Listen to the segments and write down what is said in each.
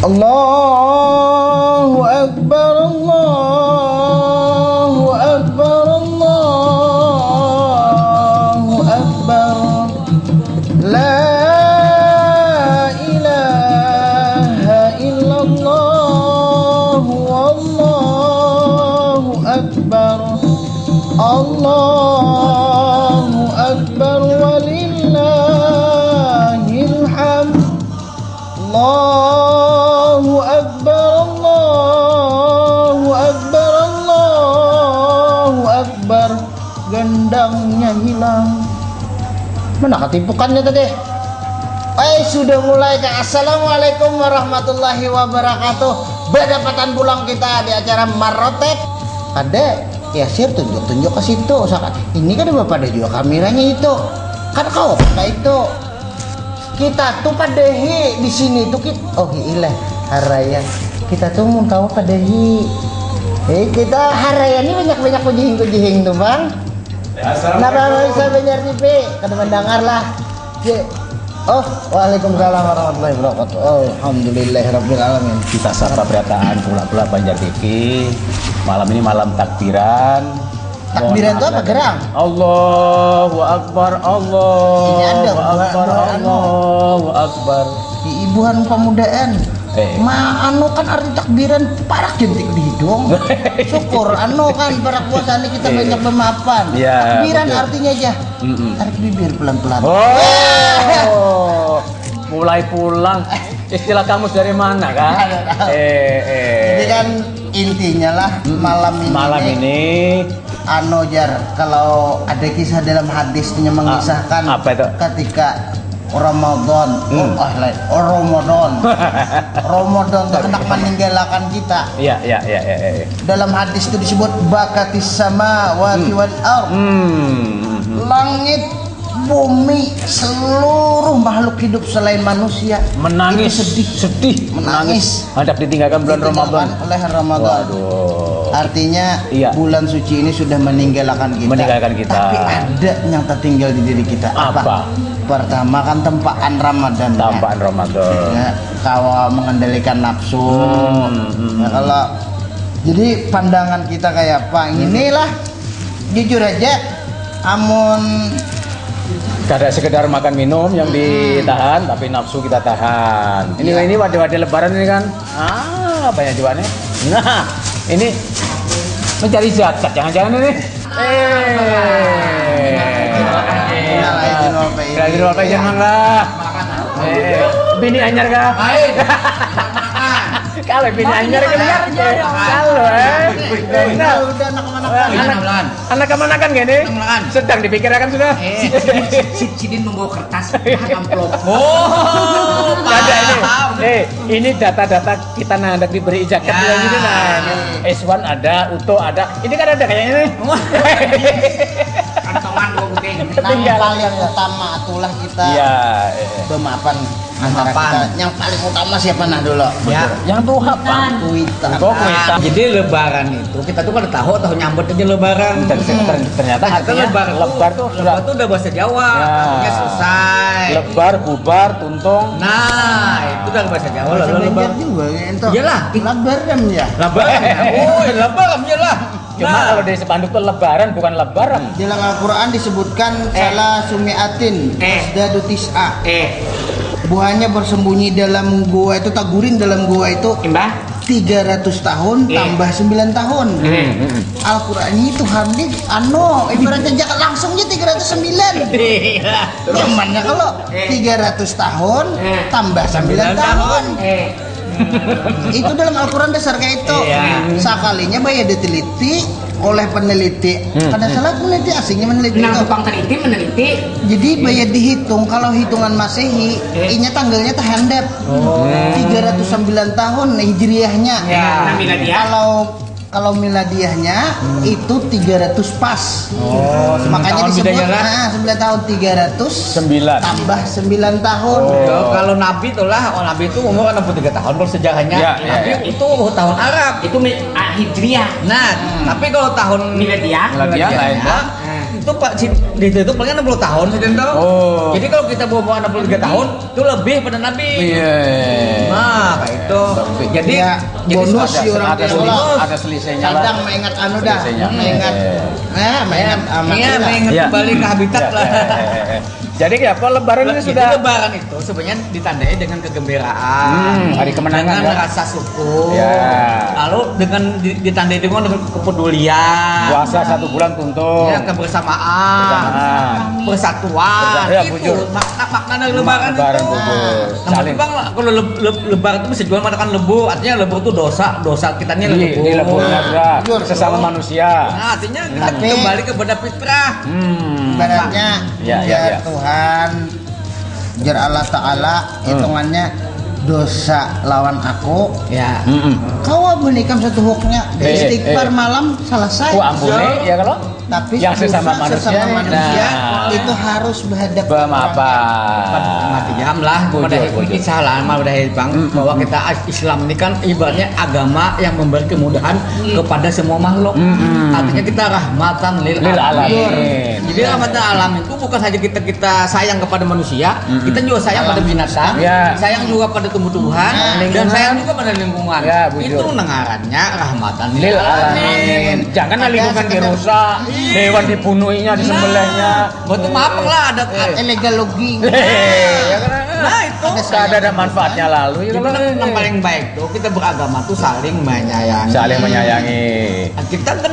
Allahu Akbar, Allahu Akbar, Allahu Akbar. La ilaha illallah, wallahu akbar. Allahu Akbar walillahil hamd. Allahu Akbar, Allahu Akbar, Allahu Akbar. Gendangnya hilang. Mana ketipukannya tadi? Sudah mulai Kak. Assalamualaikum warahmatullahi wabarakatuh. Berdapatan pulang kita di acara Marotek. Ada ya share, tunjuk ke situ. Ini kan bapak ada juga kameranya itu. Kan kau pakai itu. Kita tuh padehi di sini tuh kita. Oh ilah haraya. Kita tuh mau tahu padehi. Kita haraya ini banyak kujing tuh bang. Kenapa bisa banyak TV? Kada mendengar lah. Oh, waalaikumsalam warahmatullahi wabarakatuh. Alhamdulillahirabbil alamin. Kita sapa berataan pula Banjar TV. Malam ini malam takbiran. Takbiran itu apa gerang? Allahu Akbar, Allahu Akbar, Allahu Akbar. Di ibuan pemudaan. Anu kan arti takbiran parak jentik di hidung. Syukur anu kan parak puasa ini kita banyak pemaafan. Ya, takbiran betul. Artinya aja tarik bibir pelan-pelan. Oh, mulai pulang. Istilah kamu dari mana kan? Jadi kan intinya lah malam ini anu jar, kalau ada kisah dalam hadisnya mengisahkan apa itu? Ketika Ramadan, Ramadan hendak meninggalkan kita. Iya. Dalam hadis itu disebut bakatis samawati wal ardh. Langit, bumi, seluruh makhluk hidup selain manusia menangis, itu sedih, menangis hendak ditinggalkan bulan Ramadan. Oleh Ramadan. Waduh. Artinya iya. Bulan suci ini sudah meninggalkan kita. Tapi ada yang tertinggal di diri kita. Apa? Pertama kan tempaan Ramadan. Ya, kalau mengendalikan nafsu. Ya, kalau jadi pandangan kita kayak apa? Inilah jujur aja, amun Kada sekedar makan minum yang ditahan, tapi nafsu kita tahan. Ini wadah-wadah lebaran ini kan. Banyak juga nih. Nah, ini mencari zakat jangan-jangan ini. Lagi apa jangan lah. Bini anyar kah? Kalau bini anyar kenyar kalau anak kemanakan gini? Sedang dipikirkan sudah. Sidin membawa kertas amplop. Ini data-data kita hendak diberi zakat gitu nah. S1 ada, Uto ada. Ini kan ada kayaknya nih. Kantongan gua buking. Yang paling utama itulah kita bermaafan antara kita. Yang paling utama siapa nah dulu? Ya, yang tuh apa? Kuitan. Jadi lebaran itu kita tuh kan tahu nyambut aja lebaran. Ternyata artinya lebar tuh udah bahasa Jawa. Artinya selesai. Lebar, bubar, tuntung. Nah, itu udah bahasa Jawa lah. Lebar juga itu. Iyalah, lebaran ya. Lebaran. Oh, lebaran iyalah. Cuma kalau dari spanduk tuh lebaran bukan lebaran. Dalam Al-Quran disebutkan salah sumiatin wasdadu tis'a. Buahnya bersembunyi dalam gua itu, tagurin dalam gua itu 300 tahun tambah 9 tahun. Al-Quran ini Tuhan ini ibaratnya jangan langsungnya 309. Gimana kalau 300 tahun tambah 9 tahun. Itu dalam Al-Quran dasar kayak itu. Sekalinya bayar diteliti oleh peneliti. Kada salah peneliti asingnya meneliti itu. meneliti. Jadi bayar dihitung kalau hitungan Masehi, inya tanggalnya terhandap. 309 tahun hijriahnya. Kalau miladiahnya itu 300 pas. Makanya disebut 9 tahun 309 tambah 9 tahun. Kalau Nabi itu umur 63 tahun kalau sejarahnya. Nabi itu tahun Arab. Itu hijriah. Nah, tapi kalau tahun miladiah lain, itu Pak ditutup paling 60 tahun sih Dendro. Oh. Jadi kalau kita bawa 63 tahun itu lebih pada Nabi. Iya. Nah, kayak itu. Jadi Ya, bonus si orang ada tua. ada selisihnya lah. Kadang mengingat anu dah, Selisihnya. mengingat mengingat Iya, lah. mengingat Iya. kembali ke habitat Iya, lah. Jadi apa lebaran ini Jadi sudah lebaran itu sebenarnya ditandai dengan kegembiraan, hari kemenangan, dengan kan? rasa syukur, Ya. lalu dengan ditandai dengan kepedulian, puasa 1 bulan tuntung. ya, kebersamaan, persatuan, Ya, itu bujur. makna dari lebaran Lebaran itu. bujur. Nah, Saling. Bang, kalau lebaran itu bisa jual mengatakan lebu, artinya lebu itu dosa kita ini lebu. Di leburnya juga Bujur. sesama manusia. Nah, artinya kita Tapi- kembali kepada fitrah. Ibaratnya Ya, ya, ya. Tuhan jar Allah Ta'ala hitungannya dosa lawan aku Ya. kau menikam satu huknya istighfar malam selesai. Ampuni ya kalau tapi yang sesama dosa manusia sesama nih. manusia Nah. itu harus berhadap Bermaafan. Mati jam lah kepada Bujur. insya Allah pada Bang bahwa kita Islam ini kan ibaratnya agama yang memberi kemudahan kepada semua makhluk. Artinya kita rahmatan lil Lil alamin. alamin. Jadi rahmatan alamin itu bukan saja kita sayang kepada manusia, kita juga sayang pada binatang, Ya. sayang juga pada tumbuh-tumbuhan, dan lingkungan. sayang juga pada lingkungan. Ya, bujur. Itu nengarannya rahmatan Lil alamin. Jangan lingkungan dirusak, hewan dibunuhinya, disembelihnya. Betul maaf lah ada illegal logging. Ya kan? nah itu Ada manfaatnya lalu ya Jadi kalau yang paling baik tuh kita beragama tuh saling menyayangi. saling menyayangi. Nah, kita kan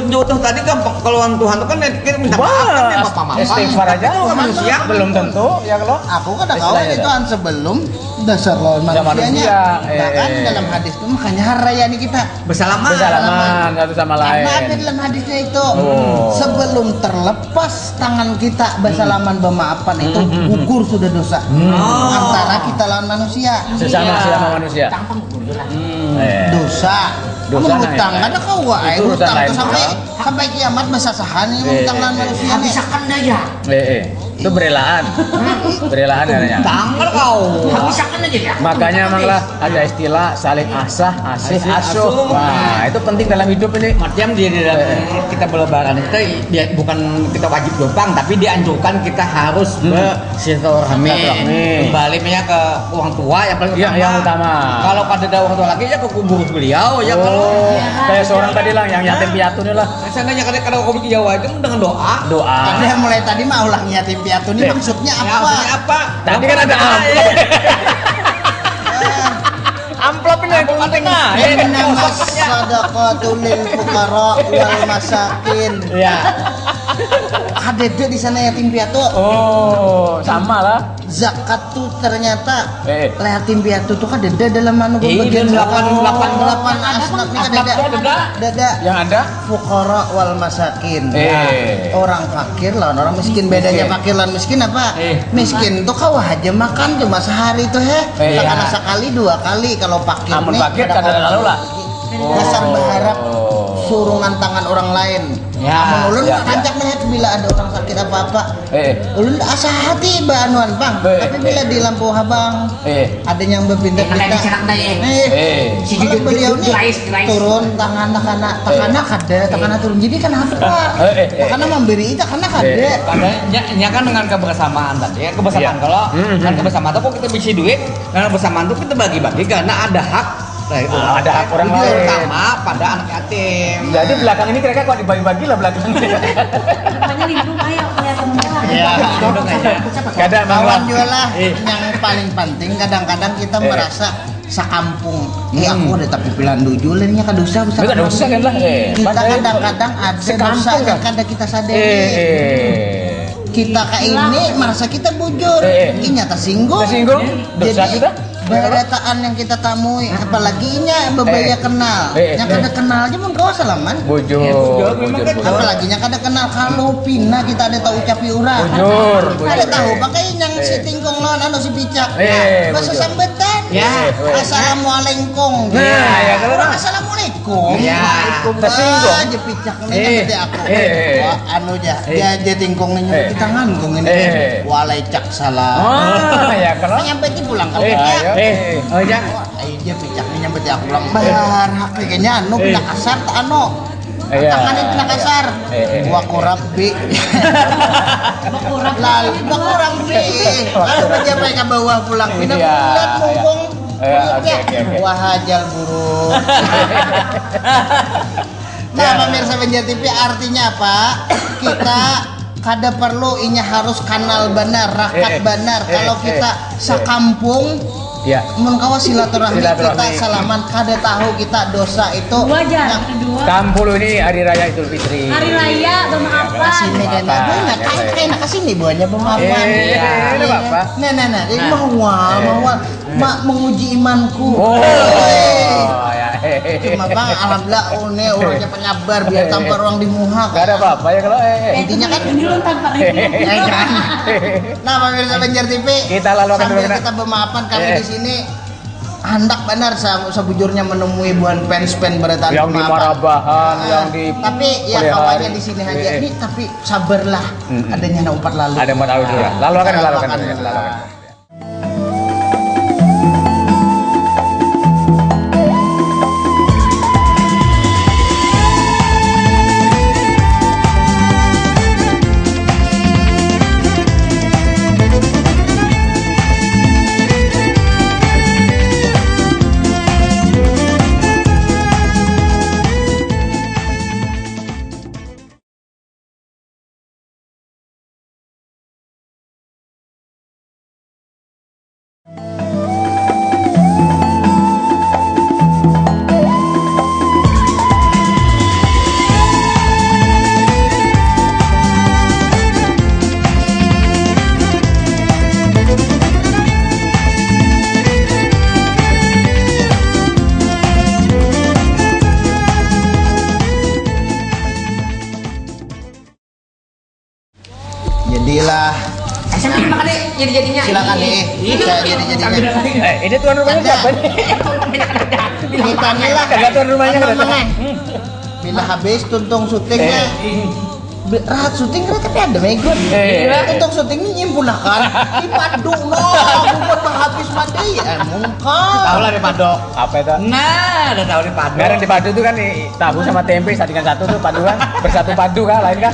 jodoh tadi kan kalau Tuhan tuh kan kita minta maaf kan ya Wah, maaf. istighfar aja Itu manusia belum tentu ya kalau Aku kan tahu Istilahnya itu dah. kan sebelum dasar lawan Ya, manusianya. manusia. Bahkan dalam hadis itu makanya harayani kita. bersalaman. bersalaman satu sama lain. Karena ada dalam hadisnya itu Oh. sebelum terlepas tangan kita bersalaman bermaafan itu gugur sudah dosa antara kita lawan manusia. Sesama manusia. Dosa. Dosa, Hutang nah, ya. ada kau Itu urusan hutang lain. tuh sampai kiamat masa sahan ini hutang lawan manusia nih. Itu berelaan. Berelaan katanya. Tanggal kau. Makanya emanglah ada istilah saling asah, asih, asuh. asuh. Wah, itu penting dalam hidup ini. Artinya di dalam kita berlebaran itu dia bukan kita wajib doang tapi dianjurkan kita harus bersilaturahmi Silaturahmi. kembali ke orang tua yang paling Iya, utama. yang utama. Kalau pada ada orang tua lagi ya ke kubur beliau ya kalau Oh, kayak seorang tadi lah yang yatim piatu nih lah. seandainya kalau kubur Jawa itu dengan doa. Doa. Ada mulai tadi mah ulang yatim piatu ini maksudnya Ya, apa? maksudnya apa? Tadi kan ada amplop. Amplop ini yang penting. Innama sadaqatul lil fuqara wal masakin. Iya. Ada di sana yatim piatu. Oh, sama lah. Zakat tuh ternyata yatim piatu tuh kan ada dalam anu bagian delapan asnaf ini kan ada. Yang ada Fuqara wal masakin. Orang fakir lawan orang miskin. Bedanya Miskin. fakir lawan miskin apa? Miskin tuh kau aja makan cuma sehari tuh karena sekali 2 kali. Kalau fakir Amun nih fakir pada kadang lalu lah. dasar berharap surungan tangan orang lain. Ya, Amun ulun ya, rancak melihat bila ada orang sakit apa-apa. Ulun asa hati banuan bang, Eh, tapi bila di lampu habang ada yang berpindah-pindah. Kalau beliau nih turun tangan takana turun. Jadi kan apa? Takana memberi, takana kada. Padahal kan dengan kebersamaan tadi ya kebersamaan Iya. kalau kan kebersamaan itu kok kita bisi duit karena kebersamaan itu kita bagi-bagi karena ada hak. Nah, itu ada hak orang lain. Terutama pada anak yatim. Jadi belakang ini kira-kira kok dibagi-bagi lah belakang ini. Ya, Kadang kawan juga lah. Yang paling penting kadang-kadang kita merasa sakampung. Aku ada tapi pilihan dujul ini kan dosa besar. Itu dosa kan lah. Kita kadang-kadang ada dosa yang kadang kita sadari. Kita kayak ini merasa kita bujur, ini nyata singgung. Tersinggung, dosa Jadi kita. berdataan yang kita tamui, apalagi nya bebaya kenal, yang kada kenal aja mun kau salaman. Bujur. Apalagi nya kada kenal kalau pina kita ada tahu ucapi urang. Bujur. Ada tahu pakai yang si tingkong lawan anu si picak. Bahasa bujur. sambetan. Ya. Assalamualaikum. Nah, ya kan Orang orang. assalamualaikum. Ya. Tersinggung aja picak ini nyampe aku. Wah, anu dia tingkong nih nyampe kita nganggung ini. Waalaikumsalam. Oh, ya kalau. Nyampe di pulang ke Ayo. Oh ya. dia picak nih nyampe aku pulang. Bar hak kayaknya anu pindah kasar tak anu. Iya. Tangannya pina kasar. Gua kurap bi. Lalu gua kurap bi. Lalu aja baik ke bawah pulang. Pina Iya, lihat mumpung. Oke. Wah hajal buruk. Nah, pemirsa Banjar TV artinya apa? Kita kada perlu inya harus kenal benar, rakat benar. Kalau kita sekampung Ya. mun kawa silaturahmi kita Silaturahmi. salaman kada tahu kita dosa itu Wajar, yang kedua. Kampul ini hari raya Idul Fitri. Hari raya bermaafan. kasini kan Maafan, ya, saya. kayak kasini buahnya pemaafan. Ini apa? Nah, jadi mawal menguji imanku. Oh, ya. Cuma bang, alhamdulillah orangnya penyabar biar tanpa ruang di muha. Gak ada apa-apa ya kalau Intinya kan ini lu tanpa review. ya kan. Nah, pemirsa Banjar TV, Kita lalu akan sambil dulu kita bermaafan kami Eh. di sini hendak benar sebujurnya menemui buan fans-fans berita yang di Marabahan, yang di tapi ya Pelihari. kawannya di sini aja. Ini tapi sabarlah, adanya umpat lalu. Ada mau tahu dulu. Lalu akan Lalu lalu akan. akan. Jadilah SMP makan deh jadi-jadinya. silakan nih. Saya jadi-jadinya. Ini tuan rumahnya Ada. siapa nih? Kita nih lah. Kagak tuan rumahnya Apa kagak tahu. meneh? Bila habis tuntung syutingnya rahat syuting kan tapi ada megon. Tuntung syutingnya nyimpunakan di padu no. Bukan habis mandi Tahu lah di padok. Apa itu? Nah, udah tahu di padok. Sekarang di padu tuh kan tahu sama tempe sandingan satu tuh paduan bersatu padu kan lain kan?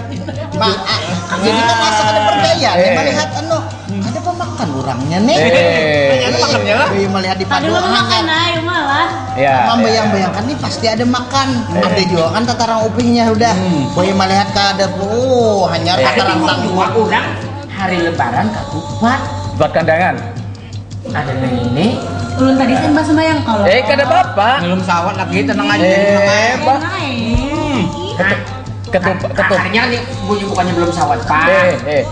Jadi kan masak ada perbedaan. Eh. Melihat ada pemakan orangnya nih. Ada makannya lah. Melihat di Tadi padu lu makan ayo malah. Ya. Membayang-bayangkan nih pasti ada makan. Ada juga kan tatarang upihnya udah. Boy melihat ada hanya tatarang tangguh. Orang hari lebaran ke Kupat Buat kandangan. ada yang ini Ulun tadi kan bahas sembayang kalau. Kada apa-apa. Belum sawat lagi, tenang aja. Pak. nah, Ketup. kabarnya nih bukannya belum sawat pak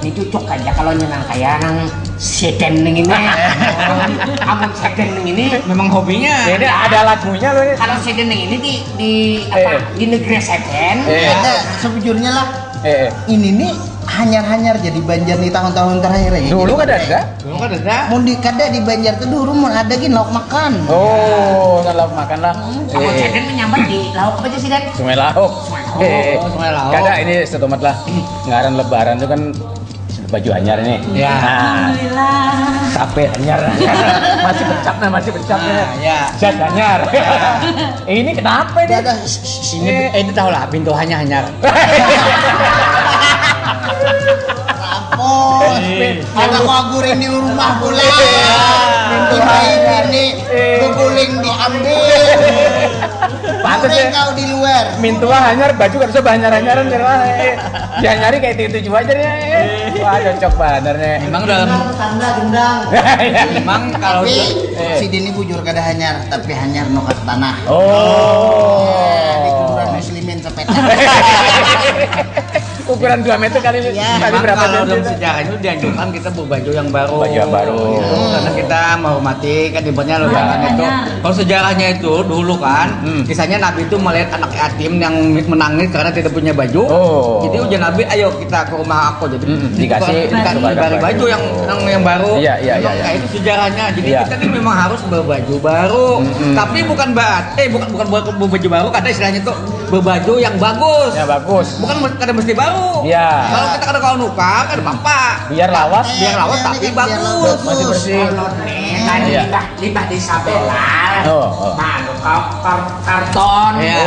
ini cocok aja kalau nyenang kayak nang seten ini kamu seten ini Memang hobinya. Ini ada lagunya loh ini. kalau seten ini di di negeri seten Ada sebujurnya lah. Ini nih hanyar-hanyar jadi Banjar di tahun-tahun terakhir ya. Dulu kan ada. Dulu kan ada. Mau di kada di Banjar tuh dulu mau ada gini lauk makan. Oh, kalau makan lah. kamu seten menyambat di lauk apa aja sih Den? Sungai Lauk. Sungai Lauk. Kada ini setomat lah. Ngaran lebaran itu kan baju anyar nih. Ya. Nah, Alhamdulillah. sape anyar. Masih bercapnya. Ya. Jas anyar. Ini kenapa ini? Ada Ini tahu lah pintu hanyar. rapor. Ada kuagurin di rumah pula. Minta baik ini keguling diambil. Pantes Boleh ya. kau di luar. Mintua hanyar baju gak usah hanyar-hanyaran dia nyari kayak itu aja nih. Wah, cocok bener nih. Memang dalam Tanda gendang. memang kalau Tapi Eh. si Dini bujur kada hanyar, tapi hanyar nokat tanah. Di Oh. kuburan muslimin sepeda. Ukuran 2 meter kali Ya, kali memang berapa kalau dalam cm? sejarah itu dianjurkan kita berbaju yang baru. Baju yang baru. Karena kita menghormati kan ibaratnya lebaran itu. Kalau sejarahnya itu dulu kan, kisahnya Nabi itu melihat anak yatim yang menangis karena tidak punya baju. Oh. Jadi ujian Nabi, ayo kita ke rumah aku. Jadi Dikasih dikasih baju yang baru. Iya. Memang kayak itu sejarahnya. Jadi Iya. kita ini memang harus berbaju baru. Tapi bukan bukan berbaju baru, kata istilahnya itu berbaju yang bagus. Ya bagus. Bukan kadang mesti baru. Iya. Kalau kita kada kawan nuka kan apa? Biar lawas. Biar lawas tapi bagus. Masih bersih. Tadi Iya. limbah di Sabelal. Oh. Manu karton. Iya.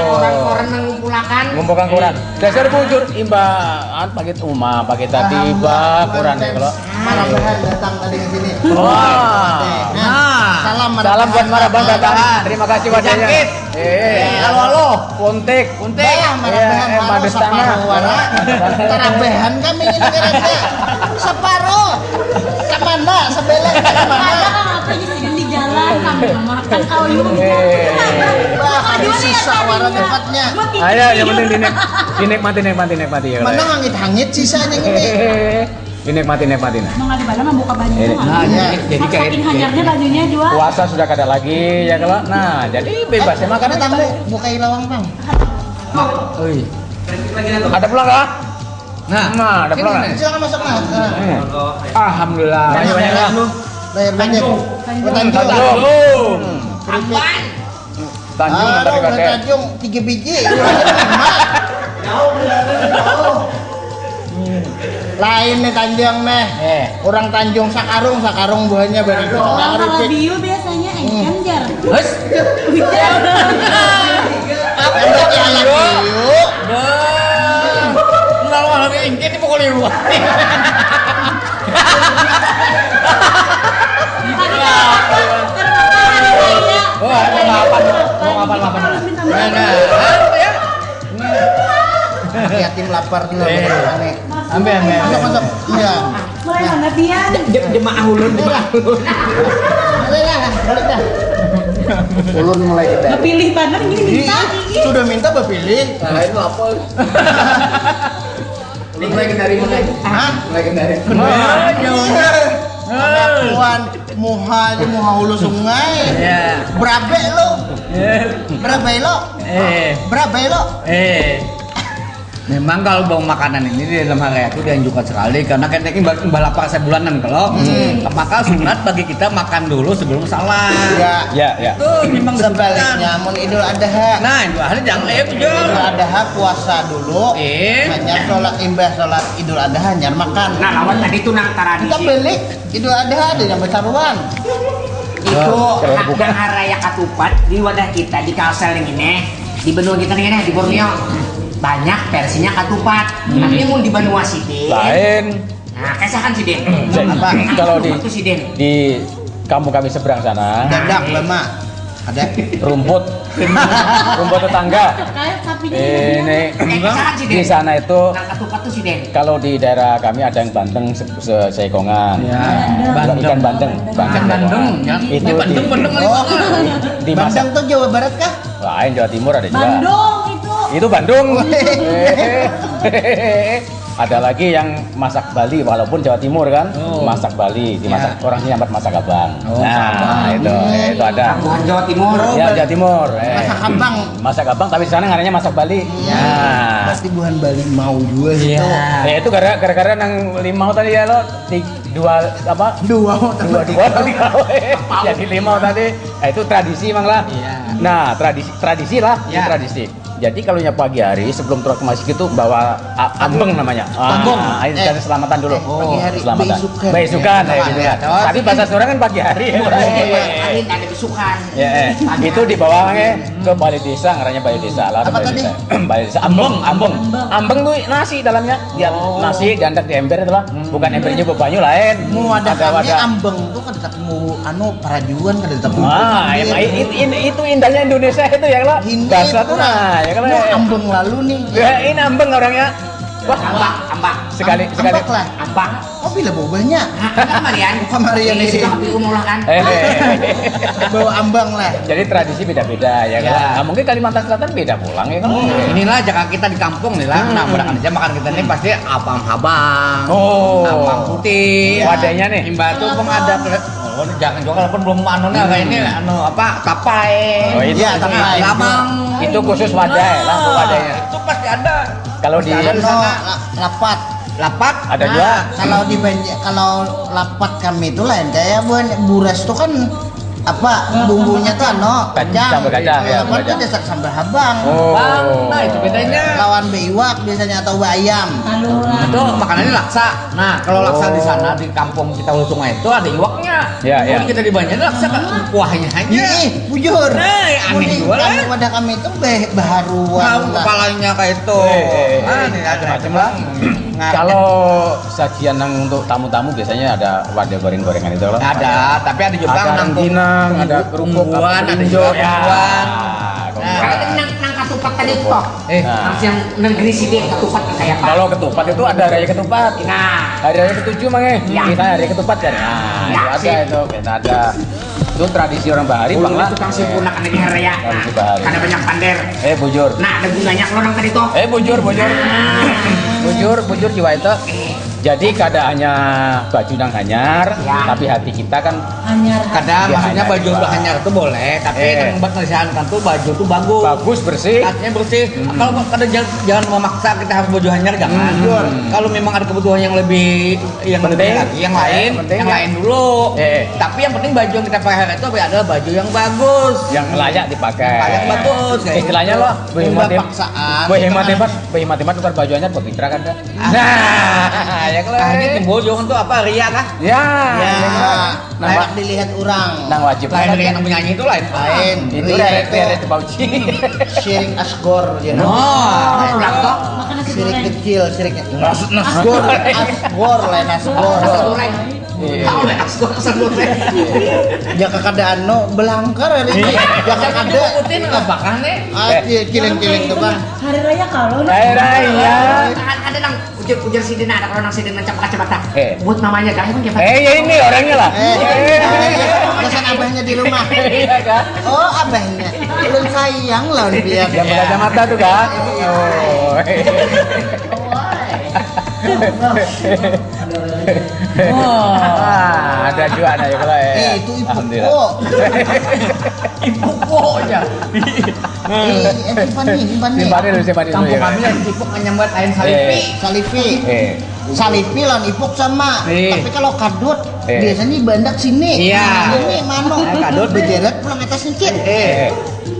Koran-koran mengumpulkan. Ngumpulkan koran. Dasar bujur imbaan paket umah, paket tiba koran ya kalau. Marabahan datang tadi ke sini. Wah. Salam Salam buat Marabahan datang. Terima kasih wadahnya. Jangkit. Halo. Puntik. Bah, Marabahan Iya, baru Mades Tanah. separuh warna. Tarabehan kami ini kereta. Separuh. Kemana? Sebelah Ada kemana? kan apa aja sih di jalan kami makan kayu gitu. Wah, ada sisa warna tempatnya. Ayo, yang penting dinikmati ya. Mana hangit-hangit sisanya gini. Dinikmati. Mau nggak di badan mau buka baju. Ini. Nah, Iya. jadi kayak Saking hajarnya bajunya jual. Puasa sudah kada lagi ya kalau. Nah, jadi bebas ya makan Karena tamu bukai lawang bang. Ada pulang kah? Nah, ada pulang. Ini, Silakan masuk mas. Alhamdulillah. Banyak lah. Bayar banyak. Tanjung. Tanjung. Amban. Tanjung Aduh, nanti kakek. Tanjung 3 biji. Lain nih Tanjung nih. Orang Tanjung Sakarung buahnya bareng Kalau bio biasanya engkan jar. Wes. Apa yang yuk? Lalu hari ini di pukul 5. Oh, mau apa? Yatim lapar tuh. Ambil. Masuk. Iya. Mulai mana pian? Jemaah ulun. Balik dah. Ulun mulai kita. Pilih banner gini minta. Sudah minta berpilih. Nah, itu apa? Mulai kendari mulai. Hah? Mulai kendari. Puan muha hulu sungai. Ya. Berabe lo. Berabe lo. Memang kalau bau makanan ini di dalam hari itu dianjurkan sekali karena kan ini balapar sebulanan kalau maka sunat bagi kita makan dulu sebelum salat. Ya. Ya. Tuh memang Sebaliknya mun Idul Adha. Nah, itu ahli jangan Idul jual. Adha puasa dulu. Hanya sholat Idul Adha hanya makan. Nah, lawan tadi tuh nang Kita tradisi. beli Idul Adha ada yang bertaruhan. Itu hak raya katupat di wadah kita di Kalsel ini di benua kita ini di Borneo banyak versinya katupat. Tapi mau di Benua Sidin. Lain. Nah, kesakan Sidin. Apa? Kalau Itu Sidin. di kampung kami seberang sana Dadak lama. Ada. rumput tetangga. Kayak sapinya Ini Kesakan Sidin. di sana itu Nang katupat tuh Sidin. kalau di daerah kami ada yang bandeng seekongan. Ikan bandeng. Bandeng ya. Itu bandeng Oh, dimasak. Bandung tuh Jawa Barat kah? Lain Jawa Timur ada juga. Bandung itu. Itu Bandung. Ada lagi yang masak Bali walaupun Jawa Timur kan. Masak Bali, dimasak orang sini nyambat masak abang. Nah, itu ada. Bukan Jawa Timur. Ya Jawa Timur. Masak abang. Masak abang tapi di sana ngaranya masak Bali. Nah. Pasti bukan Bali mau juga sih. Ya itu gara-gara nang limau tadi ya lo dua apa? Dua Jadi limau tadi. Nah, itu tradisi emang lah. Nah, tradisi lah, itu tradisi. Jadi kalau pagi hari sebelum turun ke masjid itu bawa ambeng namanya. Ambeng. Ini kita selamatan dulu. Pagi hari, Selamatan. beisukan. Beisukan ya, Ya, gitu ya. ya. Tapi bahasa Sunda kan pagi hari. Hari ada besukan. Ya, itu dibawanya ke balai desa, ngaranya balai desa lah. Apa tadi? Balai desa, ambeng. Ambeng tuh nasi dalamnya. Dia nasi diantar di ember itu lah. Bukan embernya bebanyu lain. Mau ada kami wadah. ambeng tuh kan tetap mau parajuan kan tetap. Ah, itu indahnya Indonesia itu ya lah. Bahasa tuh nah, ya kan. Mau ambeng lalu nih. Ya, ini ambeng orangnya. Wah, Ambak. sekali. Ambek lah. Ambak. Oh bila bobanya. Kamarian. Kamarian Ini ini. sudah kopi umum lah kan. Bawa ambang lah. Jadi tradisi beda-beda ya kan. Ya. Nah, mungkin Kalimantan Selatan beda pulang ya kan. Inilah jika kita di kampung nih lah. Nah, mudah aja makan kita ini pasti apam habang. Oh. Apam putih. Wadahnya nih. Imba itu pengadap. Oh, jangan juga walaupun belum anunya kayak ini tapai. Oh, itu Iya, tapai. Lamang. Itu khusus wadah lah, wadahnya. Itu pasti ada. Kalau di Ada di sana. Lapat. Lapat ada juga. Kalau di kalau lapat kami itu lain kayak buras itu kan apa bumbunya tuh kacang. Sambal kacang, ya, Kalau kacang. itu dasar sambal habang. Oh. Nah, itu bedanya. Lawan beiwak biasanya atau bayam. Itu makanannya laksa. Nah, kalau laksa di sana di kampung kita Hulu Sungai itu ada iwaknya. Ya, ya. Kalau kita di Banjar laksa kan kuahnya aja. Ih, bujur. Nah, aneh Mudi, juga lah. kami pada kami itu baharuan. Tahu kepalanya kayak itu. Ini macam lah. Kalau sajian yang untuk tamu-tamu biasanya ada wadah goreng-gorengan itu loh. Ada, tapi ada juga Ada rengginang, ada kerupuk, ungguan, ada ungguan, juga ya. ungguan. Ada nang ketupat tadi toh. Nah. Nang yang negeri sini ketupat kayak apa? Kalau ketupat itu ada raya ketupat. Nah, Hari raya ketujuh mange. Ya. Kita hari ketupat kan. Nah, Ya, itu ada sih. itu. Kita ada. Itu tradisi orang Bahari dulu Bang lah. tukang sempurna kan di hari raya. Nah, Tradisi Bahari. karena banyak pander. Bujur. Nah, ada gunanya kalau nang tadi toh. Bujur. Bujur jiwa itu. Jadi keadaannya baju nang hanyar, Ya. tapi hati kita kan Anyar. Kadang Ya, maksudnya hanya baju dua. udah hanyar itu boleh, tapi yang buat disarankan tuh baju tuh bagus. bagus bersih. Artinya bersih. Kalau kadang jangan memaksa kita harus baju hanyar jangan. Kalau memang ada kebutuhan yang lebih Penting. lebih lagi, yang lain, Penting yang ya. lain dulu. Tapi yang penting baju yang kita pakai itu adalah baju yang bagus. Yang layak dipakai. Yang bagus. kayak Istilahnya gitu. loh, Enggak paksaan. hemat bukan baju hanyar buat mitra kan dah. Nah, ya kalau Ini timbul jangan tuh apa ria kah? ya, Layak dilihat orang. nang wajib Lain ria yang penyanyi itu lain. Lain. itu Ria dari itu bauci. Syirik asgor ya. Oh, ulang toh. Makan nasi Sirik goreng. kecil, siriknya. Asgor, asgor lain asgor. Tahu lah, asgor. Ya keadaan no belangkar hari ini. Ya Jangan kada. diukutin apakah nih? Kiling-kiling tuh bang. Hari raya kalau Raya. Ada nang ujar sidina, ada kalau nang sidina cepat-cepat. Eh. Buat mamanya kan emang dia. Ya ini orangnya lah. Pesan abahnya di rumah. Iya kan? Oh abahnya. Belum sayang loh dia. Yang berkacamata tuh kan? Oh. Wah, ada juga ada ya kalau Itu ibu Alhamdulillah. kok. Ibu pokoknya. Simpan nih. Simpan dulu ya. Kampung kami yang tipuk nyambat air salipi. Salipi. Salipi lawan ipuk sama. Eh. Tapi kalau kadut Eh. biasanya bandak sini. Iya. Ini mano. Kadut. Bejeret pulang atas sedikit.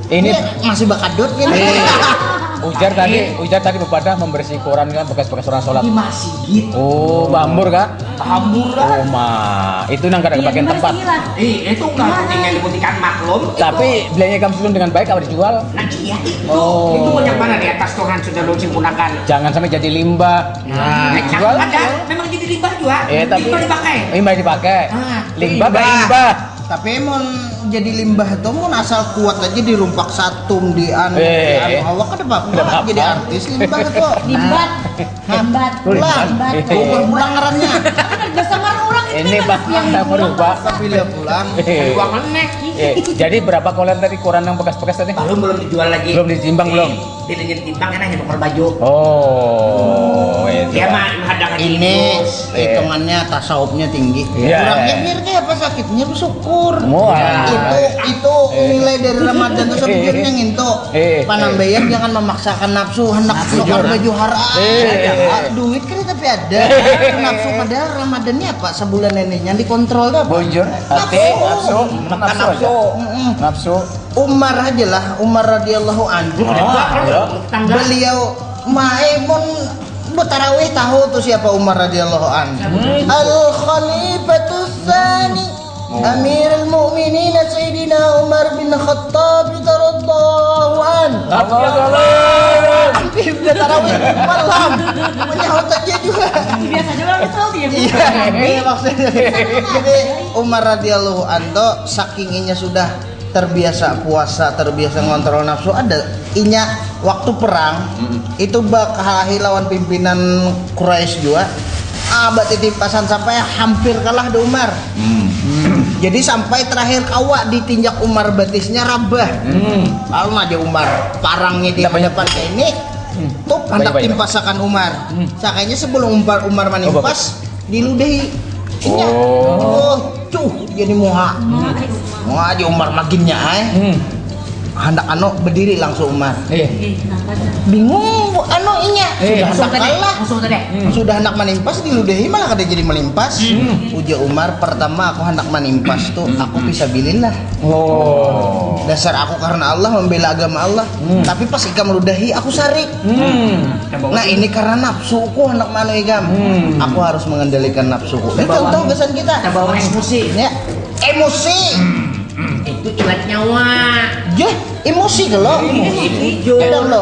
Ini Masih bakadut gini. Ujar tadi bepada membersih koran kan bekas-bekas orang sholat. Di masjid. Oh, bambur kan? Hambur Oh, itu nang kadang bagian tempat. Itu enggak tinggal dibuktikan maklum. Tapi belinya kamu sebelum dengan baik apa dijual? Nah iya itu. Oh. Itu banyak mana di atas Tuhan sudah lu sempurnakan. Jangan sampai jadi limbah. Nah, dijual. ada memang jadi limbah juga. Tapi Limbah dipakai. Limbah dipakai. Ah, Limbah limbah. limbah. Tapi mau jadi limbah itu mau asal kuat aja dirumpak satum di anu awak kan apa jadi artis limbah itu. limbat. Limbat. Pulang. Pulang ngarannya. Biasa marah orang Ini Pak, tak merubah. Bila pulang. Ruangan nek. Jadi berapa koran tadi koran yang bekas-bekas tadi? Belum dijual lagi. Belum ditimbang belum? Tidak ditimbang kan hanya bakal baju. Oh, itu. Dia mah hadang Ini hitungannya tasawufnya tinggi. Iya. Kurangnya biar kayak apa sakitnya bersyukur. Semua. Itu nilai dari Ramadan itu sebenarnya nginto. Panambayan jangan memaksakan nafsu hendak nukar baju haram. Duit kan tapi ada. Nafsu padahal Ramadannya apa sebulan ini yang dikontrol dah. Bonjur, hati, nafsu, nafsu, nafsu. Umar aja lah, Umar radhiyallahu anhu. Beliau maimun Tarawih tahu tuh siapa Umar radhiyallahu anhu. Al Khalifatus Tsani Amirul Mukminin Sayyidina Umar bin Khattab radhiyallahu anhu. Udah tarawih malam menyahut aja juga. Biasanya orang tahu dia. Iya maksudnya. Jadi Umar radhiyallahu anhu sakingnya sudah terbiasa puasa, terbiasa ngontrol nafsu. Ada inya waktu perang itu bakal lawan pimpinan Quraisy juga. Abad titipasan sampai hampir kalah di Umar. Jadi sampai terakhir kawak ditinjak Umar batisnya rabah. Lalu aja Umar parangnya di depan ini tuh hendak timpasakan Umar. Sakanya sebelum Umar menimpas diludahi. Oh, cuh jadi muha. Mau aja Umar makinnya hendak berdiri langsung Umar. Kenapa dah? Bingung inya. Langsung Hendak tadi, kalah. langsung tadi. Sudah hendak menimpas diludahi malah kada jadi menimpas. Ujar Umar, pertama aku hendak menimpas tuh aku fisabilillah. Oh. Dasar aku karena Allah membela agama Allah. Tapi pas ikam meludahi aku sarik. Nah ini karena nafsuku hendak manu ikam. Aku harus mengendalikan nafsuku. Contoh kesan kita. Kita bawa emosi. Ya, emosi. Itu ilat nyawa. Ya, emosi kalau. Kadang lo.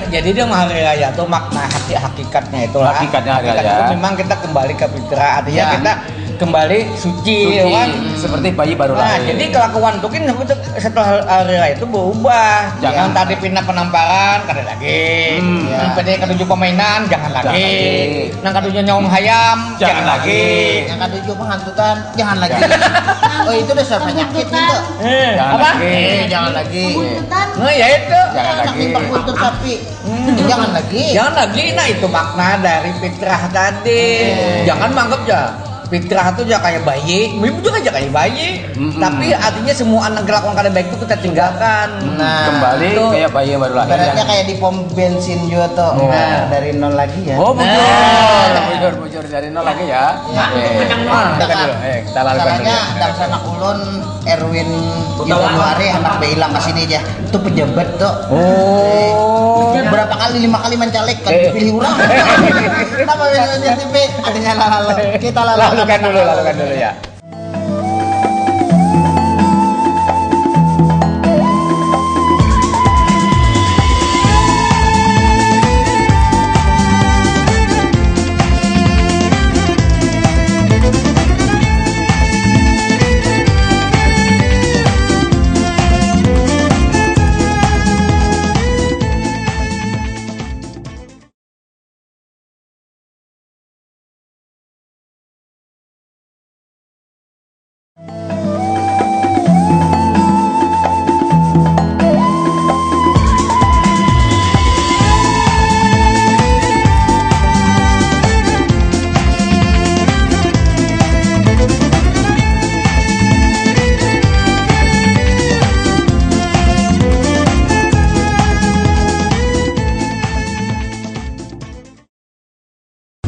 Jadi dia hari raya tuh makna hakikatnya itu lah. Hakikatnya hari Hakikat raya. itu memang kita kembali ke fitrah, artinya Ya. kita kembali suci, kan? Seperti bayi baru Nah, lahir. jadi kelakuan tuh kan setelah hari raya itu berubah. Jangan tadi pindah penamparan, kada lagi. Ya. Yang tadi ketujuh permainan, jangan lagi. lagi. Yang ketujuh nyawang hayam, jangan lagi. Yang ada juga penghantutan, jangan lagi. Oh itu dasar penyakit itu. Jangan Apa? lagi. Jangan lagi. Buntutan. Nah, ya itu. Jangan Anak lagi. timbang buntut sapi. Jangan lagi. Jangan lagi, nah itu makna dari fitrah tadi. Jangan menganggap ya fitrah itu ya kayak bayi, ibu juga aja kayak bayi. Tapi artinya semua anak kelakuan kada baik itu kita tinggalkan. Nah, Kembali itu. kayak bayi yang baru lahir. Ibaratnya kayak di pom bensin juga tuh. Oh. Nah, dari nol lagi ya. Oh, bujur. Nah. Bujur dari nol lagi ya. Ya. Kita dulu. Kita lakukan dulu. Masalahnya ya. dari sana ulun Erwin Januari anak bilang ke sini dia. Itu pejabat tuh. Oh. Berapa kali 5 kali mencalek kan dipilih orang. Kenapa biasanya TV adanya lalu. Kita Lakukan dulu ya.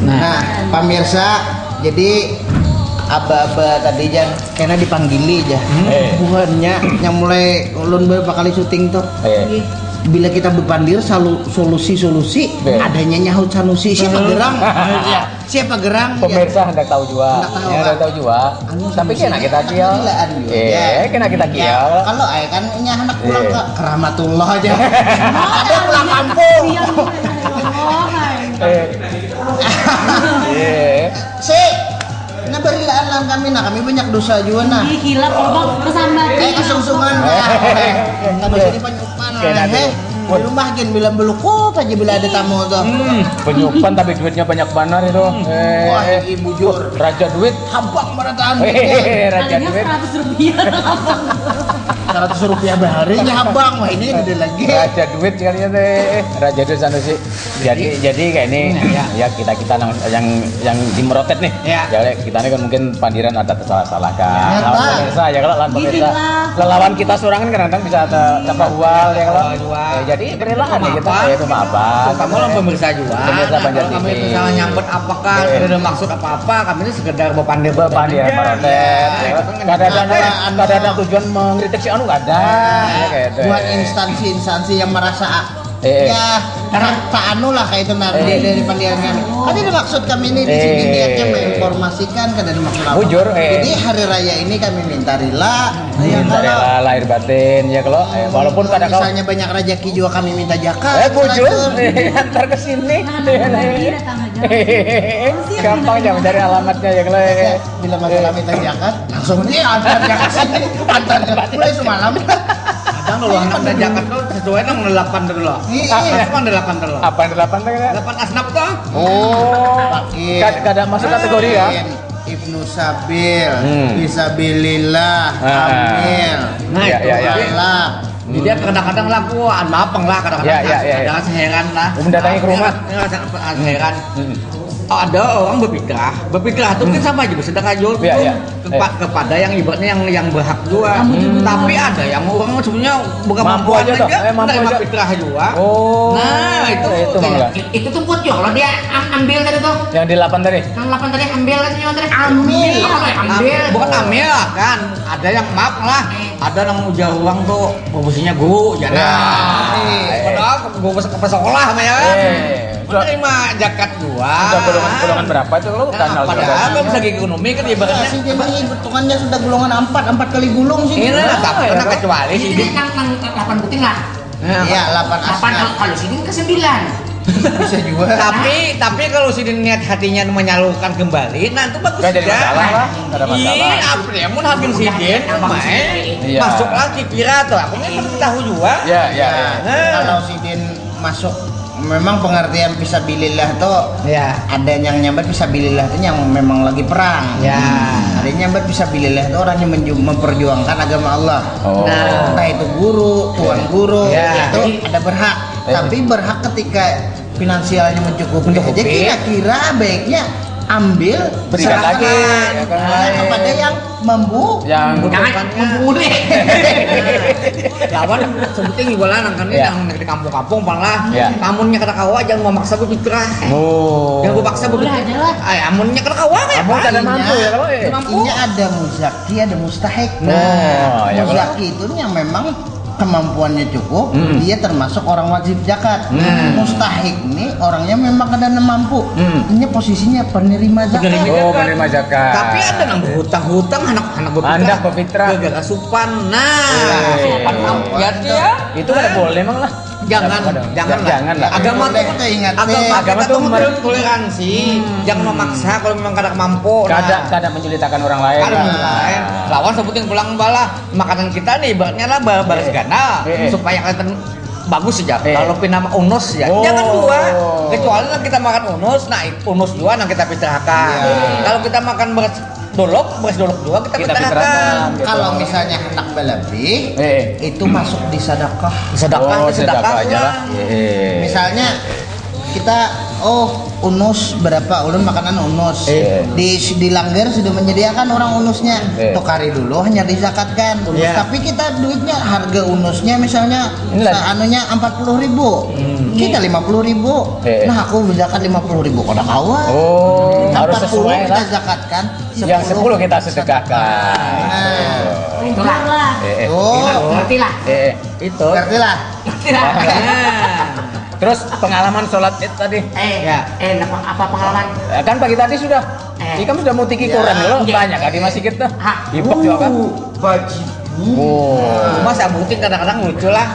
Nah, pemirsa, jadi aba-aba tadi jan karena dipanggili aja. Bukannya yang mulai ulun beberapa kali syuting tuh. Bila kita berpandir solusi-solusi adanya nyahut Sanusi siapa gerang? Siapa gerang? Pemirsa hendak tahu juga. Hendak tahu, Ya, hendak tahu juga. Tapi kena kita kial. Kena kita kial. Kalau ay kan nya anak pulang Iya. ke Keramatullah aja. Ada pulang kampung. Iya. Si, nah berilaan lah kami nah kami banyak dosa juga nah. Ih, gila kalau kesambat. Kesungsungan nggak bisa dipenyupan Kena di rumah gin bila belukut aja bila ada tamu tuh. Penyupan tapi duitnya banyak benar itu. Wah, ini bujur. Raja duit. Habang marataan. Raja Kalinya duit. 100 rupiah. 100 rupiah beharinya habang. Wah ini gede lagi. Raja duit kalinya teh. Raja duit Sanusi. Jadi kayak ini ya kita yang dimerotet nih. Ya. Ya kita ini kan mungkin pandiran ada salah-salah kan. Ya, Lawan Pak. pemirsa ya kalau lawan pemirsa. Gila. Lawan kita sorangan kadang-kadang bisa ada tanpa ual ya kalau. Ual. Jadi berilah nih kita Pemaafan. ya pemaafan. Kamu lah pemirsa juga. Pemirsa Nah, Banjar kalau kami TV. itu salah nyambut apakah ada maksud apa-apa, kami ini sekedar berpandai Pandiran merotet. Kadang-kadang tujuan mengkritik si anu nggak ada. Ya kayak itu. Buat instansi-instansi yang merasa Ya, karena tak anu lah kayak itu dari pandian kami. Kan ini maksud kami ini di sini niatnya menginformasikan kan ada maksud apa. Bujur, Jadi hari raya ini kami minta rela. Ya minta kalau rela lahir batin ya kalau walaupun kadang kalau misalnya banyak rezeki juga kami minta zakat. bujur antar ke sini. Datang aja. Gampang aja mencari alamatnya ya kalau. Bila masalah minta zakat langsung nih antar zakat sini antar zakat mulai semalam. kadang dulu anak dan jaket tuh sesuai nang 8 dulu loh. Iya. Itu kan 8 dulu. Apa yang delapan teh? 8 asnaf tuh. Oh, Fakir. kadang masuk kategori ya. Ibnu Sabil, Hmm. Fisabilillah, Amil, Nah, Ya, itu ya, ya. Alak. Jadi dia kadang-kadang lah gua mapeng lah kadang-kadang. Ya, ya, ya, ya. Kadang seheran lah. Mendatangi ke rumah. Seheran. ada orang berfitrah itu kan sama juga sedekah jual Iya, iya. kepada yang ibaratnya yang berhak juga. Tapi ada yang orang sebenarnya bukan Mampu mampuan aja toh, mampu menerima aja. fitrah juga. Oh. Nah, itu malah. Itu tuh buat yo, kalau dia ambil tadi tuh. Yang di 8 tadi. Yang 8 tadi ambil katanya tadi. Ambil. Ambil. Bukan ambil lah kan. Ada yang maaf lah. Ada yang ujar uang tuh profesinya guru, ya nah. Padahal guru ke sekolah mah ya kan. Menerima zakat gua. Sudah golongan berapa itu lo kenal Padahal kan segi ekonomi kan ibaratnya. Si Din ini hitungannya sudah golongan 4 kali gulung sih. Ini lah tak pernah kecuali Ini sih. kan 8 puting lah. Iya, 8 8 asna. kalau sini ke 9. Bisa juga. Tapi kalau si niat hatinya menyalurkan kembali, nah itu bagus Nggak jadi masalah lah, nggak ada masalah. Iya, apa ya? Mun hakim sidin, main Iya. masuklah kira tuh. Aku kan tahu juga. Ya, ya. Kalau si Din masuk memang pengertian fisabilillah tuh Ya. ada yang nyambat fisabilillah itu yang memang lagi perang. Ya. Ada yang nyambat fisabilillah itu orang yang memperjuangkan agama Allah. Oh. Nah. Entah itu guru, tuan guru, Ya. itu ada berhak. Tapi berhak ketika finansialnya mencukupi. Mencukupi. Jadi kira-kira baiknya ambil Berikan serahkan lagi, ya kan, lain. kepada yang mampu. Yang Jangan membunuh. Lawan sebutin juga lah kan Ya. yang di kampung-kampung malah Ya. amunnya kata kawa jangan memaksa berfitrah. Oh. Jangan memaksa berfitrah. Udah aja lah. Amunnya kata kawa ya. Kamu tidak mampu ya kalau Mampu. Ini ada muzaki, ada mustahik. Oh, ya, Muzaki itu yang memang kemampuannya cukup, dia termasuk orang wajib zakat. Mustahik ini orangnya memang kadang mampu. Ini posisinya penerima zakat. Penerima Oh, penerima zakat. Tapi ada yang berhutang-hutang anak-anak berfitrah. Anak berfitrah. Gara-gara asupan. Nah, Eh. asupan ya dia. Itu kan boleh emang lah. Jangan Jangan lah. Agama Boleh tuh kita ingat agama tuh tuh toleransi. Jangan memaksa kalau memang kadang mampu. Kadang menyulitkan orang lain. Kadang lah. lain. Lawan sebutin pulang bala makanan kita nih ibaratnya lah baris gana supaya kelihatan bagus saja. Kalau pinama unus ya, Oh. jangan dua. Kecuali lah kita makan unus, nah unus dua nah kita fitrahkan. Kalau kita makan beras dolok dua kita Kita fitrahkan. fitrahkan. Gitu. Kalau misalnya hendak berlebih, itu masuk di sedekah. Sedekah Oh, itu sedekah sedekah aja lah. lah. Misalnya kita unus berapa ulun makanan unus di Langgar sudah menyediakan orang unusnya tukari dulu hanya dizakatkan unus. Tapi kita duitnya harga unusnya misalnya anunya 40.000 kita 50.000 nah aku zakat 50.000 kodak awal Harus 40 sesuai kita lah. zakatkan Yang 10 kita sedekahkan. Itulah lah. Ngerti lah. Itu. ngerti lah Ngerti lah. Terus pengalaman sholat Id tadi. Apa pengalaman? Kan pagi tadi sudah. Kamu sudah mau tiki koran dulu. Banyak kan di masjid kita. Ibok juga kan. wajib Mas abutin kadang-kadang lucu lah.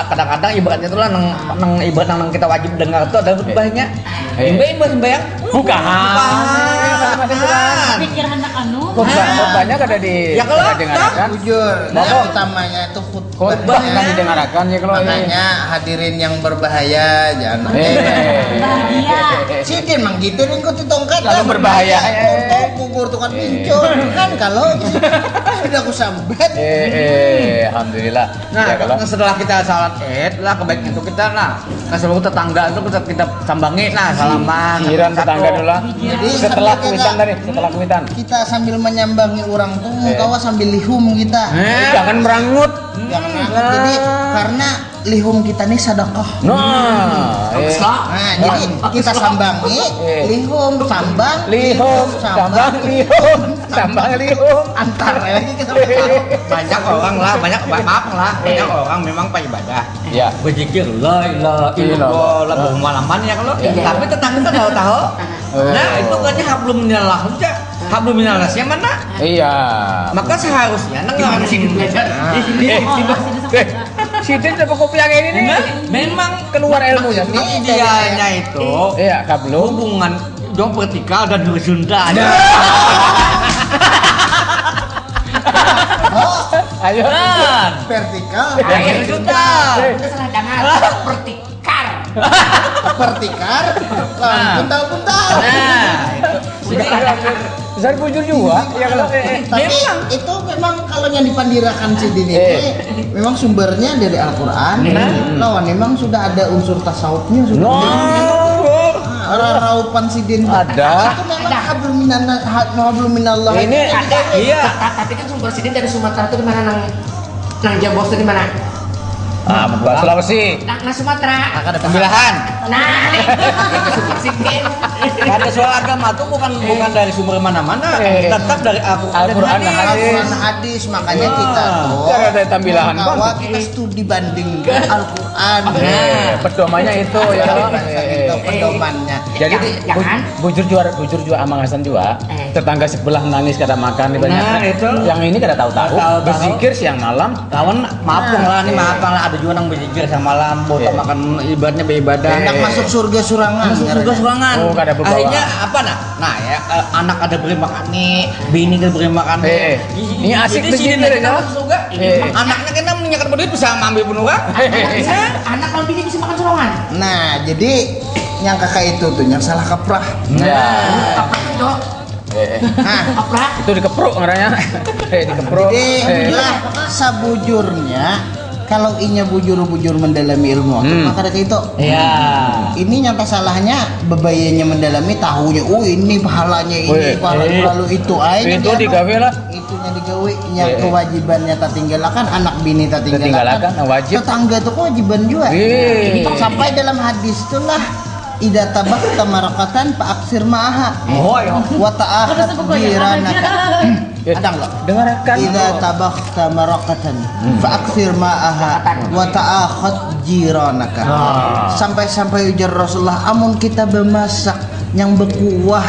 Kadang-kadang ibaratnya itu lah nang ibarat nang kita wajib dengar itu ada khutbahnya. Sembahyang. Bukan. Pikir hendak anu. Khutbahnya ada di Ya kalau dengarkan. jujur Maka- utamanya itu Khutbah kan didengarkan ya kalau ini. makanya hadirin yang berbahaya jangan Bahagia. Sidin mang gitu nih kok tongkat Lalu berbahaya. gugur tukang pincur kan kalau sudah aku sambat Alhamdulillah. Nah, Ya kalau setelah kita salat Id lah kebaikan itu kita seluruh tetangga itu kita sambangi nah salaman. giliran tetangga dulu lah. Jadi Setelah sambil kuitan kita- tadi, setelah kuitan. kita sambil menyambangi orang tuh mukawa sambil lihum kita Jangan merangut. jangan angkat jadi karena lihum kita nih sedekah Nah, nah jadi kita sambangi lihum sambang lihum, sambang lihum, sambang lihum. antar lagi kita Banyak orang lah, banyak orang memang pak ibadah. Ya. Berzikir la ilaha illallah lah bermalaman ya kalau. Tapi tetangga kan tahu. Nah, itu kan hablum minallah aja. Hablum minallah yang mana? Iya. Maka seharusnya Gimana sih belajar? Sidin coba kopi yang ini nih. memang Keluar ilmunya. memang idealnya itu Iya, kablum. hubungan dong vertikal dan horizontal. Ayo. vertikal Horizontal. Jangan pertikar. vertikal lawan puntal-puntal Besar bujur juga. Ya kalau tapi itu memang kalau yang dipandirakan Sidin ini memang sumbernya dari Al-Quran lawan memang sudah ada unsur tasawufnya sudah raupan sidin. Ada. Itu memang hablum minallah. Ini Iya. Tapi kan sumber sidin dari Sumatera itu di mana nang Jambos itu di mana? Sulawesi. Nah Sumatera. Ada Pembelahan. Nah, sumber sidin. Karena soal agama tuh bukan dari sumber mana-mana, tetap dari Al-Quran dan hadis. Al-Quran hadis, makanya kita tuh Cara ada tampilan bahwa kita studi bandingkan Al-Quran. Pedomannya itu ya. Itu pedomannya. Jadi Jangan. bujur juga Amang Hasan juga. Tetangga sebelah nangis kada makan banyak. Nah, itu. Yang ini kada tahu-tahu. Tahu-tahu. Berzikir siang malam. Kawan maafkan lah nih, maafkan lah, ada juga yang berzikir sama malam, bota makan ibaratnya beribadah. Hendak masuk surga surangan. Surga surangan. Oh, kada berbawa. Akhirnya apa nah ya anak ada beri makan nih, bini ada beri makan nih. Ini asik Jadi sini begini dari ya. masuk surga. Anaknya kena meningkat berduit bisa ambil penuh kan? Anak kalau bini bisa makan surongan. Nah, jadi yang kakak itu tuh yang salah kaprah. Apa itu, Dok? Nah, Apa? Itu dikepruk ngaranya. Dikepruk. jadi lah sabujurnya kalau inya bujur-bujur mendalami ilmu maka dari itu Iya. ini nyata salahnya bebayanya mendalami tahunya ini pahalanya ini pahalanya lalu itu Itu digawe lah. itunya digawe yang kewajibannya tak tinggalkan anak bini tak tinggalkan Tinggalkan yang wajib. tetangga itu kewajiban juga sampai dalam hadis itulah ida tabakta marakatan faaksir ma'aha wa ta'ahat jiranaka ada nggak? Dengarkan. Ida tabakta marakatan faaksir ma'aha wa ta'ahat jiranaka. Sampai ujar Rasulullah, amun kita bermasak yang berkuah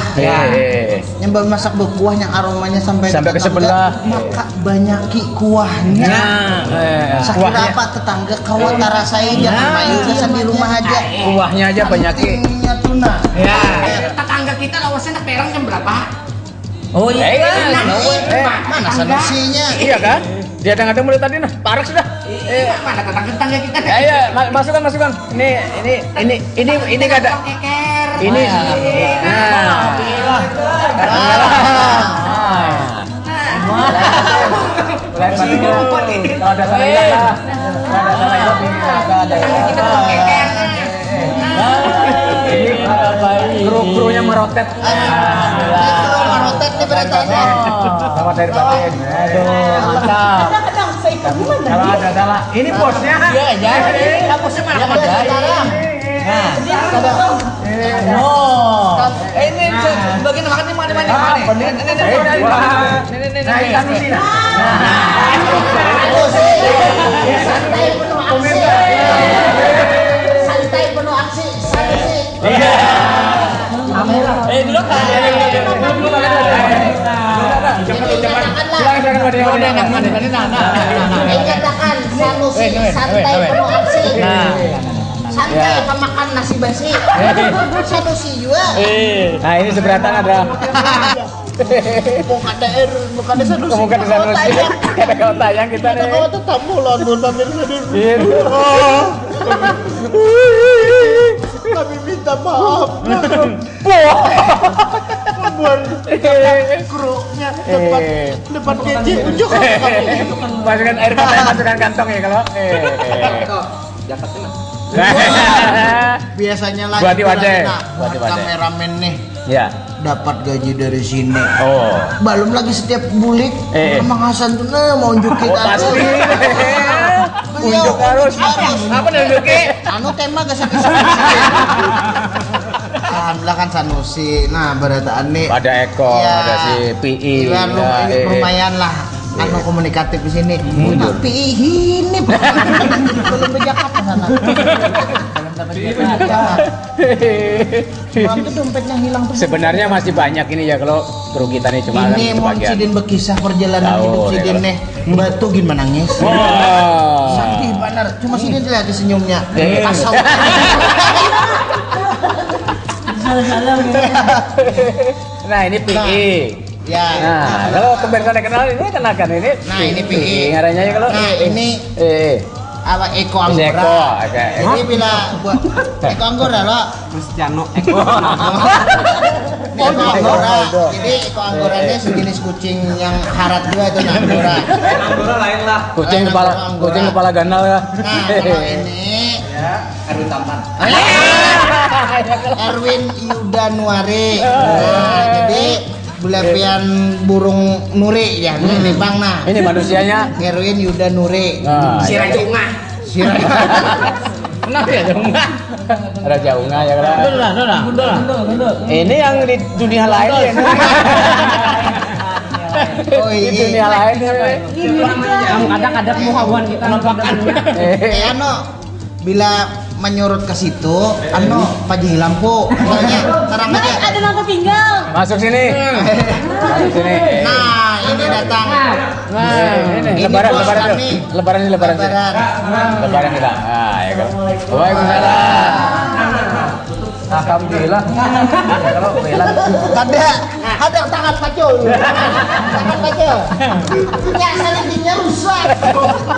yang bermasak berkuah yang aromanya sampai ke tetangga, sebelah, maka banyaki kuahnya. Sakira apa tetangga kawan rasai jangan mayu dasar di rumah aja. Kuahnya aja banyakin. Pentingnya tuna. Tetangga kita lawasnya perang jam berapa? Oh iya. Mana sanusinya? Iya kan? Dia kadang-kadang mulai tadi nah, parah sudah. Mana tetangga kita? Ya, masukkan. Ini kada. Ini. Kalau ada salah hilang kru-krunya merotet. Marotet nih beritanya. Selamat dari batin. Aduh, mantap. Kadang-kadang saya ikut gimana? Kalau ada salah, ini bosnya. Iya aja. Kampusnya mana Dia aja. sekarang. Ini bagian makan ini mana? Santai penuh aksi. Santai penuh aksi. Sanusi. Dulu kan. Katakan Sanusi santai penuh aksi. Santai pemakan nasi basi. Sanusi juga. Nah, ini seberatan ada. Bukan ada Sanusi. Bukan di sana sih. Ada kau tayang kita nih. Kau tuh tamu London sambil hadir. Kami minta maaf. Membuat keruknya depan keji unjuk Masukkan air mata, masukkan kantong ya kalau. biasanya lagi Buat wadah. buat kameramen nih Ya. dapat gaji dari sini. Oh. Belum lagi setiap bulik Mang Hasan tuh mau unjukin Pasti. Unjuk harus. Apa nih unjuknya? Anu tema geus alhamdulillah kan Sanusi. Nah, berataan nih Ada Eko, ada si PI. Iya, lumayan lah anu komunikatif di sini. Tapi ini belum ke Jakarta sana. Belum dapat Jakarta. Waktu dompetnya hilang tuh. Sebenarnya masih banyak ini ya kalau kru kita nih cuma Ini mau sebagian. Sidin berkisah perjalanan Tahu, hidup ya, Sidin kalau- nih. Batu gimana nangis? Wah. Sedih benar. Cuma Sidin lihat di senyumnya. Asal. Salah-salah gitu. Nah, ini PI. Ya. Nah, kalau pemirsa kenal ini kenakan ini. Nah, ini PI. Ngarannya ya kalau. Nah, ini apa Eko Ini Anggora. Eko, ada Eko. Ini bila buat Eko Anggora lo. Cristiano. Ini Eko Anggora. Jadi Eko Anggora ini sejenis kucing yang harat juga itu nah, Anggora. Anggora lain lah. Kucing Lain kepala Anggora. kucing kepala ganal ya. Nah, kalau ini Erwin Tampan. Erwin Yudanuare. Nah, jadi bulapian burung nuri ya, ini Bang nah. Ini manusianya. Erwin Yudanure. Nah, Si Raja Unga. Kenapa ya dong? Raja Unga ya kan. Betul. Ini yang di dunia lain ya. Oh Di iya. dunia lain. Kadang ada muhawan kita nampakannya. Ano bila menyurut ke situ, ano pajih lampu, misalnya terang Nah, aja. ada lampu tinggal. Masuk sini. Masuk sini. Nah, ini datang. Ini Ini lebaran bos lebaran tuh. kami. Lebaran ini lebaran. Lebaran. Lebaran kita. Ah, ya kan. Waalaikumsalam. Alhamdulillah. Kalau bilang Ada tangan pacul. Tangan pacul. Ya, selendingnya rusak.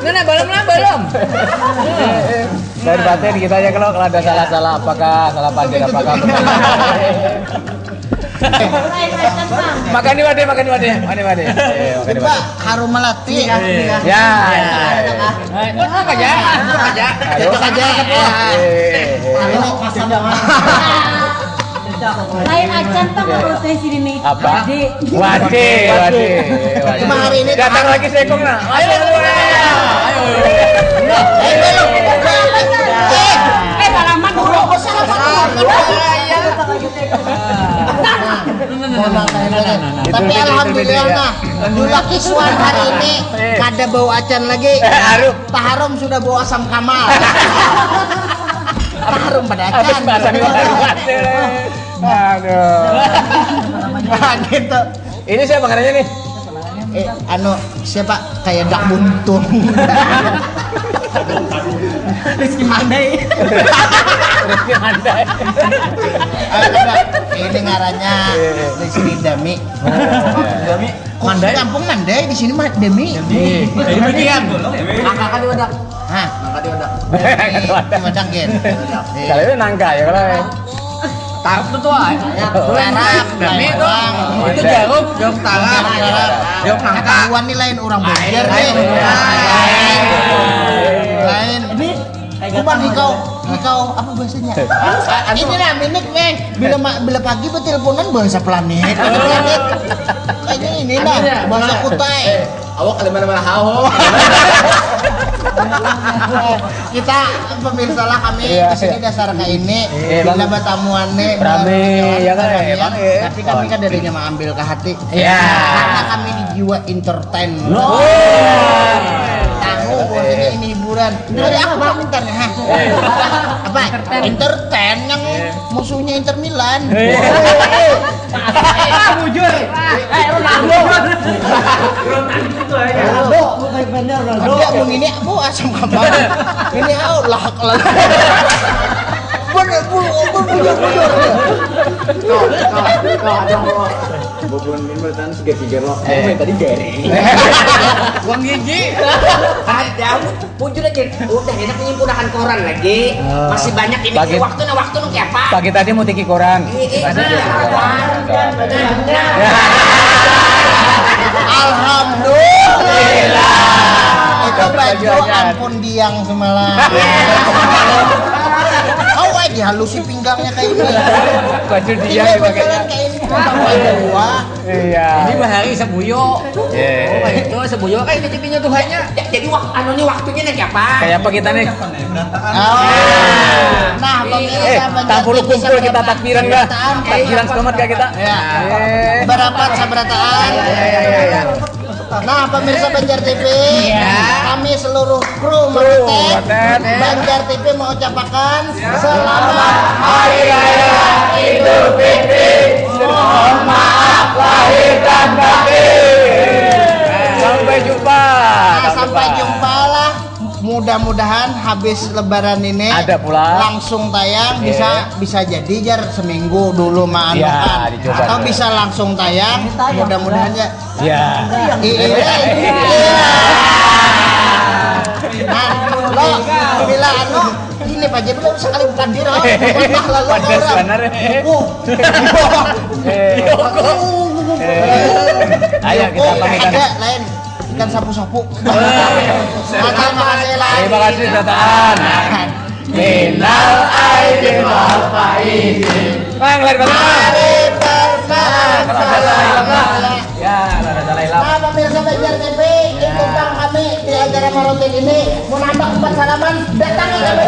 Nah, belum. dari batin kita aja kalau ada salah-salah apakah salah panjang apakah makan di wadah makan di wadah Coba harum melati. ya Apa aja? Cocok aja ya. Ini Lain acan tak kalau saya sini nih. apa Di. wadah Cuma hari ini datang lagi sekong nah ayo belum. Salaman dulu. Tapi alhamdulillah nah, Dula Kiswan hari ini kada bau acan lagi. harum Taharum sudah bau asam kamal. Taharum pada habis acan. bahasa aduh Nah, gitu. ini siapa makanannya nih Anu siapa kayak dak buntung. Rizky Mandai. Rizky Mandai Ini ngarannya di sini Dami. Dami Mandai kampung Mandai di sini mah Demi. Ini bagian. Angkakan di wadah. Hah, di Madang gen. kalau itu nangka ya kalau Tarap tuh ah. Tarap, Dami itu. bawang. Itu jeruk tarap. Jeruk nangka. Pengetahuan nih lain orang belajar nih. Lain. Kuman hikau apa bahasanya? Ini lah minik nih. Bila pagi berteleponan bahasa planet. Kayaknya ini lah bahasa kutai. Awak ada mana-mana hao. Kita pemirsa lah kami Iya, di sini iya. dasar kayak ini Bang. bila batamuannya Rame, ya kan, rame, Bang, ya. tapi kami kan darinya mengambil ke hati Iya. karena kami di jiwa entertain tahu bahwasanya ini hiburan dari apa bentarnya ha? Apa entertain yang musuhnya Inter Milan Bujur. Ronaldo. Ada mau ini bu asam kamal ini lah bener bujur Bukan ini bertahan tiga loh. Tadi Gary. Uang gigi. Ada bujur aja. Udah enak menyimpulkan koran lagi. Masih banyak ini Pagi- waktu nu kayak apa? pagi tadi mau tiki koran Alhamdulillah itu baju aja. ampun diang semalam kau aja halusi pinggangnya kayak ini baju dia iya dipakai beneran kayak ini gua iya Ini bahari sebuyo. Iya. Itu sebuyo kan ini cipinya Tuhannya. Jadi waktunya nih kayak apa? kayak apa kita nih nah pemirsa tak perlu kumpul kita takbiran nggak takbiran selamat gak kita ya berapat sabarataan nah pemirsa Banjar TV kami seluruh kru Matet. Banjar TV mau ucapkan selamat Hari Raya Idul Fitri mohon maaf lahir dan batin sampai jumpa Nah, sampai jumpa lah. Mudah-mudahan habis lebaran ini Ada pula. langsung tayang bisa jadi jar seminggu dulu mah anu Iya, kan. dicoba Atau dulu. bisa langsung tayang. Mudah-mudahan ya. ya Nah, lo bila anu ini Pak Jebel sekali bukan diri. Lalu Pedas orang. bener. Ayo kita pamitan. Ada lain ikan sapu-sapu. Makasih lah. Terima kasih Tataan. Minal aidin wal faizin. Bang, lari bang. Ya, salah hilang. Nah, pemirsa Banjar TV, itu Bang kami di acara Marotin ini mau nambah 4 salaman, datangi kami